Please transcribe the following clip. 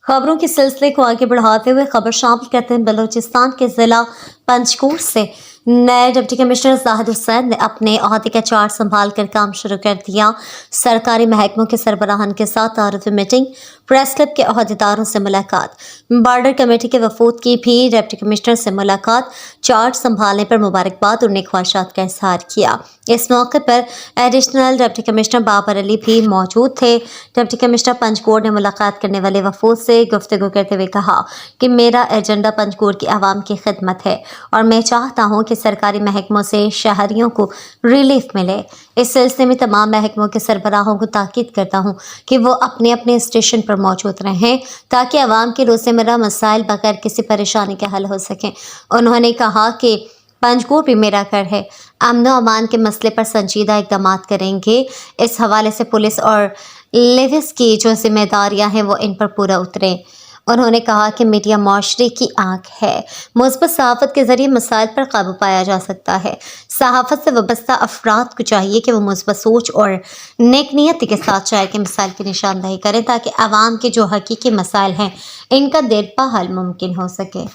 खबरों के सिलसिले को आगे बढ़ाते हुए खबर शामिल करते हैं बलूचिस्तान के जिला पंचकोट से नए डिप्टी कमिश्नर जाहिद हुसैन ने अपने अहदे का चार्ज संभाल कर काम शुरू कर दिया। सरकारी महकमों के सरबराहान के साथ तारुफी मीटिंग, प्रेस क्लब के अहदेदारों से मुलाकात, बॉर्डर कमेटी के वफूद की भी डिप्टी कमिश्नर से मुलाकात, चार्ज संभालने पर मुबारकबाद और नेक ख्वाहिशात का इजहार किया। इस मौके पर additional deputy commissioner Babar Ali भी मौजूद थे। डिप्टी कमिश्नर पंचकोट ने मुलाकात करने वाले वफूद से गुफ्तगू करते हुए कहा कि मेरा एजेंडा पंचकोट की आवाम की खिदमत है और मैं चाहता हूं कि सरकारी महकमों से शहरियों को रिलीफ मिले। इस सिलसिले में तमाम महकमों के सरबराहों को ताकीद करता हूं कि वो अपने अपने स्टेशन पर मौजूद रहें ताकि आवाम के रोज़मर्रा मसाइल बगैर किसी परेशानी के हल हो सकें। उन्होंने कहा कि पंचकोट भी मेरा घर है, अमन व अमान के मसले पर संजीदा इकदाम करेंगे। इस हवाले से पुलिस और लेविस की जो जिम्मेदारियां हैं वो इन पर पूरा उतरे। उन्होंने कहा कि मीडिया माशरे की आंख है, मुस्बत सहाफ़त के ज़रिए मसाइल पर काबू पाया जा सकता है। सहाफ़त से वाबस्ता अफराद को चाहिए कि वो मुस्बत सोच और नेक नियति के साथ चाहे कि मसाइल की निशानदही करें ताकि आवाम के जो हकीकी मसाइल हैं इनका देरपा हल मुमकिन हो सके।